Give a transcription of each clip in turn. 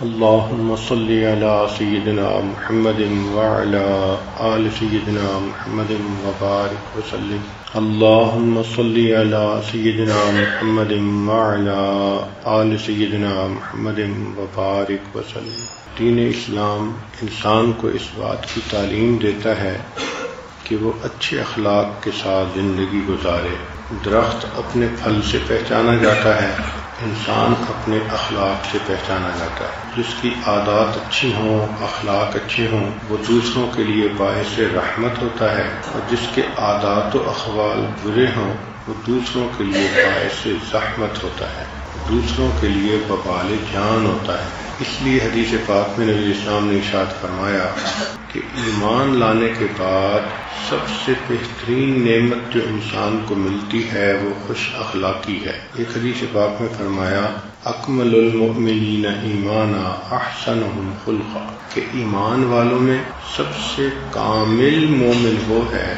اللهم صل على سيدنا محمد وعلى آل سيدنا محمد وبارك وسلم. اللهم صل على سيدنا محمد وعلى آل سيدنا محمد وبارك وسلم. دین اسلام انسان کو اس بات کی تعلیم دیتا ہے کہ وہ اچھے اخلاق کے ساتھ زندگی گزارے. درخت اپنے پھل سے پہچانا جاتا ہے، انسان اپنے اخلاق سے پہچانا جاتا ہے. جس کی عادات اچھی ہوں، اخلاق اچھے ہوں، وہ دوسروں کے لیے باعث رحمت ہوتا ہے، اور جس کے عادات و احوال برے ہوں وہ دوسروں کے لیے باعث زحمت ہوتا ہے، دوسروں کے لیے وبال جان ہوتا ہے. اس لیے حدیث پاک میں نبی اسلام نے ارشاد فرمایا کہ ایمان لانے کے بعد سب سے بہترین نعمت جو انسان کو ملتی ہے وہ خوش اخلاقی ہے. ایک حدیث پاک میں فرمایا اکمل المؤمنین ایمانا احسنہم خلقا، کہ ایمان والوں میں سب سے کامل مومن وہ ہے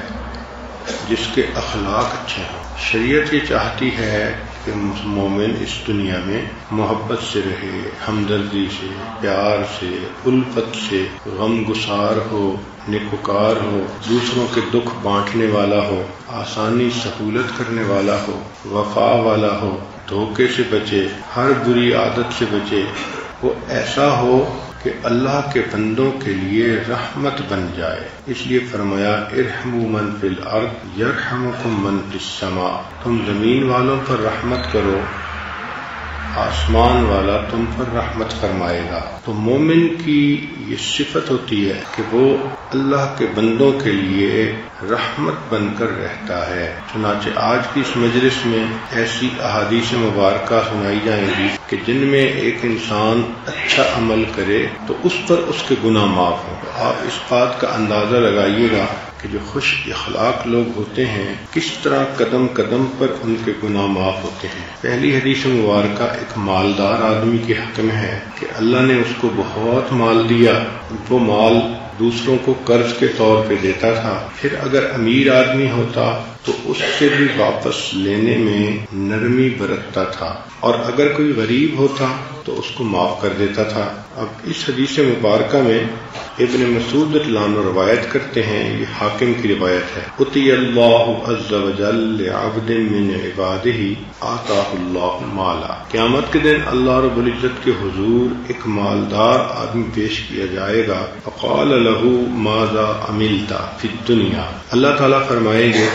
جس کے اخلاق اچھے ہیں. شریعت یہ چاہتی ہے کہ مومن اس دنیا میں محبت سے رہے، ہمدردی سے، پیار سے، الفت سے، غم گسار ہو، نیکوکار ہو، دوسروں کے دکھ بانٹنے والا ہو، آسانی سہولت کرنے والا ہو، وفا والا ہو، دھوکے سے بچے، ہر بری عادت سے بچے. وہ ایسا ہو کہ اللہ کے بندوں کے لیے رحمت بن جائے. اس لیے فرمایا ارحموا من فی الارض یرحمکم من فی السماء، تم زمین والوں پر رحمت کرو، آسمان والا تم پر رحمت فرمائے گا. تو مومن کی یہ صفت ہوتی ہے کہ وہ اللہ کے بندوں کے لیے رحمت بن کر رہتا ہے. چنانچہ آج کی اس مجلس میں ایسی احادیث مبارکہ سنائی جائیں گی کہ جن میں ایک انسان اچھا عمل کرے تو اس پر اس کے گناہ معاف ہوں. آپ اس بات کا اندازہ لگائیے گا کہ جو خوش اخلاق لوگ ہوتے ہیں کس طرح قدم قدم پر ان کے گناہ معاف ہوتے ہیں. پہلی حدیث مبارکہ ایک مالدار آدمی کے حق میں ہے کہ اللہ نے اس کو بہت مال دیا، وہ مال دوسروں کو قرض کے طور پہ دیتا تھا. پھر اگر امیر آدمی ہوتا تو اس سے بھی واپس لینے میں نرمی برتتا تھا، اور اگر کوئی غریب ہوتا تو اس کو معاف کر دیتا تھا. اب اس حدیث مبارکہ میں ابن مسعود رضی اللہ عنہ روایت کرتے ہیں، یہ حاکم کی روایت ہے، اتی اللہ عز وجل لعبد من عبادہ آتاہ اللہ مالا. قیامت کے دن اللہ رب العزت کے حضور ایک مالدار آدمی پیش کیا جائے گا. فقال له ماذا عملت فی الدنیا، اللہ تعالیٰ فرمائیں گے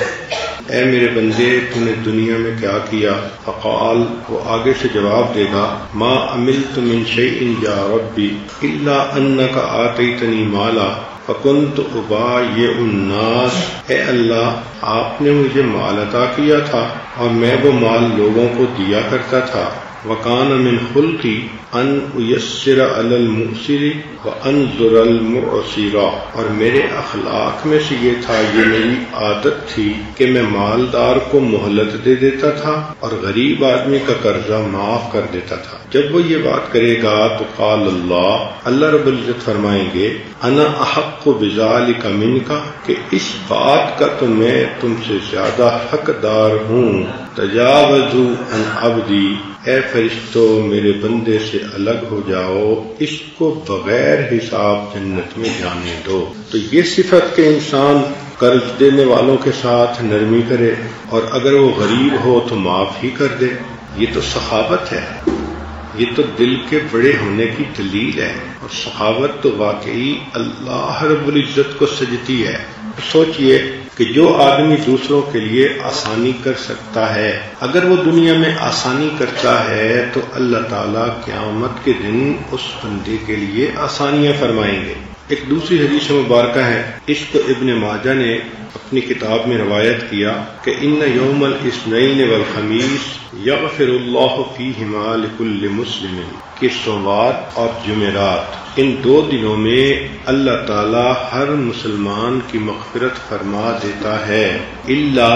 اے میرے بندے تو نے دنیا میں کیا کیا؟ فقال، وہ آگے سے جواب دے گا ما عملت من شیء یا ربی الا انک آتیتنی مالا فکنت ابایع الناس، اے اللہ آپ نے مجھے مال عطا کیا تھا اور میں وہ مال لوگوں کو دیا کرتا تھا. وکان من خلقی ان ایسر علی المعسر وانظر المعسر، اور میرے اخلاق میں سے یہ تھا، یہ میری عادت تھی کہ میں مالدار کو مہلت دے دیتا تھا اور غریب آدمی کا قرضہ معاف کر دیتا تھا. جب وہ یہ بات کرے گا تو قال اللہ رب العزت فرمائیں گے انا احق بذلک منک، کہ اس بات کا تو میں تم سے زیادہ حقدار ہوں. تجاوزوا عن عبدی، اے فرشتو میرے بندے سے الگ ہو جاؤ، اس کو بغیر حساب جنت میں جانے دو. تو یہ صفت کہ انسان قرض دینے والوں کے ساتھ نرمی کرے اور اگر وہ غریب ہو تو معاف ہی کر دے، یہ تو سخاوت ہے، یہ تو دل کے بڑے ہونے کی دلیل ہے. اور سخاوت تو واقعی اللہ رب العزت کو سجتی ہے. سوچئے کہ جو آدمی دوسروں کے لیے آسانی کر سکتا ہے، اگر وہ دنیا میں آسانی کرتا ہے تو اللہ تعالیٰ قیامت کے دن اس بندے کے لیے آسانیاں فرمائیں گے. ایک دوسری حدیث مبارکہ ہے، اس کو ابن ماجہ نے اپنی کتاب میں روایت کیا کہ ان یوم الاثنین والخمیس یغفر اللہ فیہما لکل مسلم، کہ سوموار اور جمعرات ان دو دنوں میں اللہ تعالی ہر مسلمان کی مغفرت فرما دیتا ہے، الا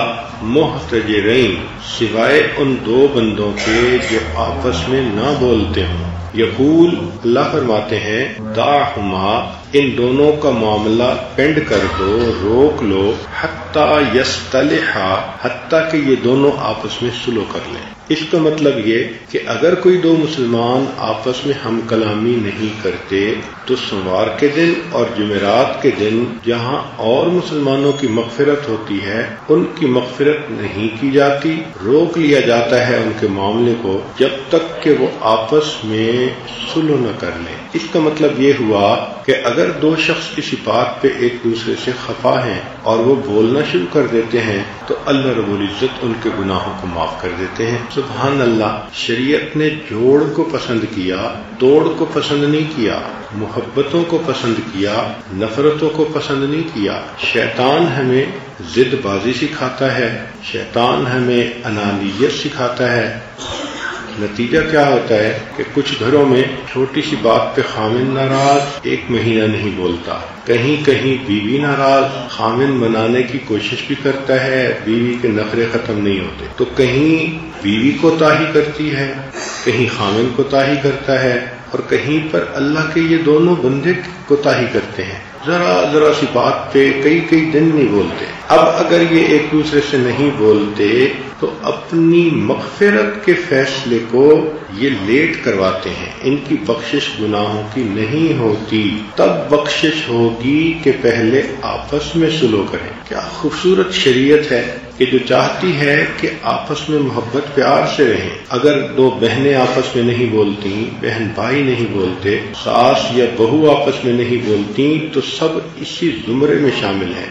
محتجرین، سوائے ان دو بندوں کے جو آپس میں نہ بولتے ہوں. یقول، اللہ فرماتے ہیں دعہما، ان دونوں کا معاملہ پینڈ کر دو، روک لو، حتی یصطلحا، حتیٰ کہ یہ دونوں آپس میں صلح کر لیں۔ اس کا مطلب یہ کہ اگر کوئی دو مسلمان آپس میں ہم کلامی نہیں کرتے تو سوموار کے دن اور جمعرات کے دن جہاں اور مسلمانوں کی مغفرت ہوتی ہے ان کی مغفرت نہیں کی جاتی، روک لیا جاتا ہے ان کے معاملے کو جب تک کہ وہ آپس میں صلح نہ کر لیں۔ اس کا مطلب یہ ہوا کہ اگر دو شخص کسی بات پہ ایک دوسرے سے خفا ہیں اور وہ بولنا شروع کر دیتے ہیں تو اللہ رب العزت ان کے گناہوں کو معاف کر دیتے ہیں۔ سبحان اللہ، شریعت نے جوڑ کو پسند کیا، توڑ کو پسند نہیں کیا، محبتوں کو پسند کیا، نفرتوں کو پسند نہیں کیا۔ شیطان ہمیں ضد بازی سکھاتا ہے، شیطان ہمیں انانیت سکھاتا ہے۔ نتیجہ کیا ہوتا ہے کہ کچھ گھروں میں چھوٹی سی بات پہ خامن ناراض، ایک مہینہ نہیں بولتا، کہیں کہیں بیوی ناراض، خامن منانے کی کوشش بھی کرتا ہے، بیوی کے نخرے ختم نہیں ہوتے، تو کہیں بیوی کوتاہی کرتی ہے، کہیں خامن کوتاہی کرتا ہے، اور کہیں پر اللہ کے یہ دونوں بندے کوتاہی کرتے ہیں، ذرا سی بات پہ کئی دن نہیں بولتے۔ اب اگر یہ ایک دوسرے سے نہیں بولتے تو اپنی مغفرت کے فیصلے کو یہ لیٹ کرواتے ہیں، ان کی بخشش گناہوں کی نہیں ہوتی، تب بخشش ہوگی کہ پہلے آپس میں صلح کریں۔ کیا خوبصورت شریعت ہے کہ جو چاہتی ہے کہ آپس میں محبت پیار سے رہیں۔ اگر دو بہنیں آپس میں نہیں بولتی، بہن بھائی نہیں بولتے، ساس یا بہو آپس میں نہیں بولتی تو سب اسی زمرے میں شامل ہیں۔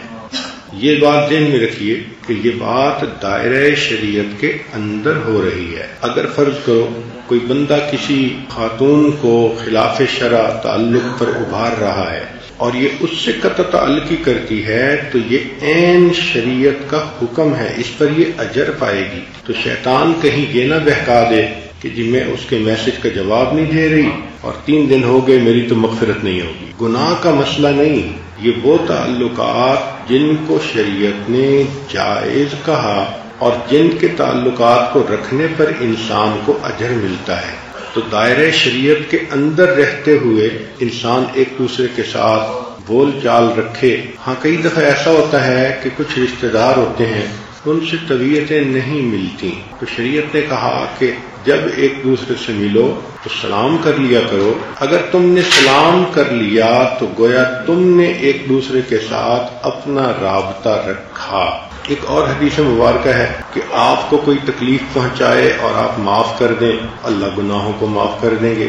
یہ بات ذہن میں رکھیے کہ یہ بات دائرہ شریعت کے اندر ہو رہی ہے۔ اگر فرض کرو کوئی بندہ کسی خاتون کو خلاف شرع تعلق پر ابھار رہا ہے اور یہ اس سے قطع تعلقی کرتی ہے تو یہ عین شریعت کا حکم ہے، اس پر یہ اجر پائے گی۔ تو شیطان کہیں یہ نہ بہکا دے کہ جی میں اس کے میسج کا جواب نہیں دے رہی اور 3 دن ہو گئے میری تو مغفرت نہیں ہوگی۔ گناہ کا مسئلہ نہیں، یہ وہ تعلقات جن کو شریعت نے جائز کہا اور جن کے تعلقات کو رکھنے پر انسان کو اجر ملتا ہے۔ تو دائرہ شریعت کے اندر رہتے ہوئے انسان ایک دوسرے کے ساتھ بول چال رکھے۔ ہاں کئی دفعہ ایسا ہوتا ہے کہ کچھ رشتہ دار ہوتے ہیں ان سے طبیعتیں نہیں ملتی، تو شریعت نے کہا کہ جب ایک دوسرے سے ملو تو سلام کر لیا کرو۔ اگر تم نے سلام کر لیا تو گویا تم نے ایک دوسرے کے ساتھ اپنا رابطہ رکھا۔ ایک اور حدیث مبارکہ ہے کہ آپ کو کوئی تکلیف پہنچائے اور آپ معاف کر دیں، اللہ گناہوں کو معاف کر دیں گے۔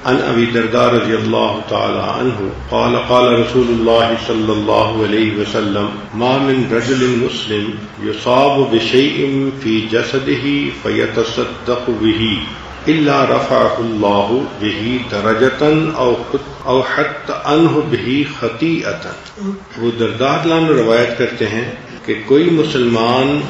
عن ابی درداء رضی اللہ تعالی عنہ قال قال رسول اللہ صلی اللہ علیہ وسلم ما من رجل مسلم یصاب بشیء فی جسدہ فیتصدق بہ الا رفعہ اللہ بہ درجۃ او حط عنہ بہ خطیئۃ۔ وہ درداء عنہ روایت کرتے ہیں کہ کوئی مسلمان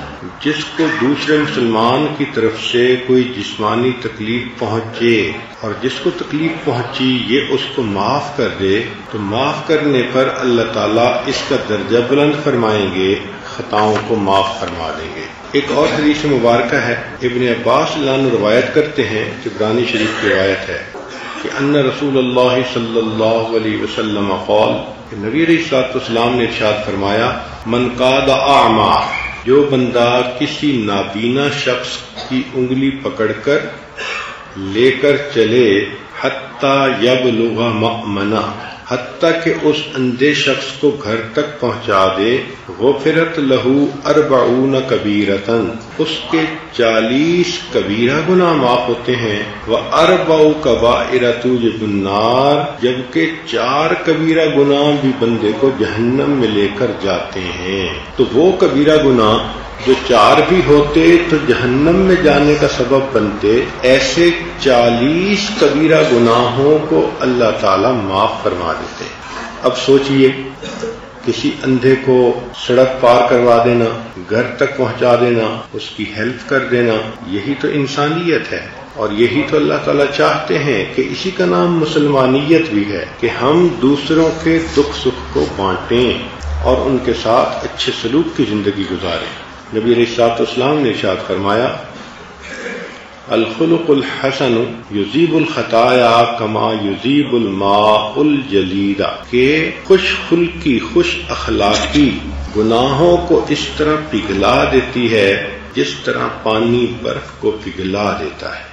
جس کو دوسرے مسلمان کی طرف سے کوئی جسمانی تکلیف پہنچے اور جس کو تکلیف پہنچی یہ اس کو معاف کر دے تو معاف کرنے پر اللہ تعالیٰ اس کا درجہ بلند فرمائیں گے، خطاؤں کو معاف فرما دیں گے۔ ایک اور حدیث مبارکہ ہے، ابن عباس اللہ عنہ روایت کرتے ہیں، عبرانی شریف کی روایت ہے کہ ان رسول اللہ صلی اللہ علیہ وسلم قال کہ نبی علیہ الصلوۃ والسلام نے ارشاد فرمایا من قاد اعما، جو بندہ کسی نابینا شخص کی انگلی پکڑ کر لے کر چلے حتی یبلغ مأمنہ، حتیٰ کہ اس اندھے شخص کو گھر تک پہنچا دے، غفرت لہو 40 کبیرۃ، اس کے 40 کبیرہ گناہ معاف ہوتے ہیں، و40 کبائر توجب النار، جبکہ 4 کبیرہ گناہ بھی بندے کو جہنم میں لے کر جاتے ہیں۔ تو وہ کبیرہ گناہ جو 4 بھی ہوتے تو جہنم میں جانے کا سبب بنتے، ایسے 40 کبیرہ گناہوں کو اللہ تعالیٰ معاف فرما دیتے ہیں۔ اب سوچئے کسی اندھے کو سڑک پار کروا دینا، گھر تک پہنچا دینا، اس کی ہیلپ کر دینا، یہی تو انسانیت ہے، اور یہی تو اللہ تعالیٰ چاہتے ہیں کہ اسی کا نام مسلمانیت بھی ہے کہ ہم دوسروں کے دکھ سکھ کو بانٹیں اور ان کے ساتھ اچھے سلوک کی زندگی گزاریں۔ نبی علیہ الصلوۃ والسلام نے ارشاد فرمایا الخلق الحسن یذیب الخطایا کما یذیب الماء الجلید، کہ خوش خلقی خوش اخلاقی گناہوں کو اس طرح پگھلا دیتی ہے جس طرح پانی برف کو پگھلا دیتا ہے۔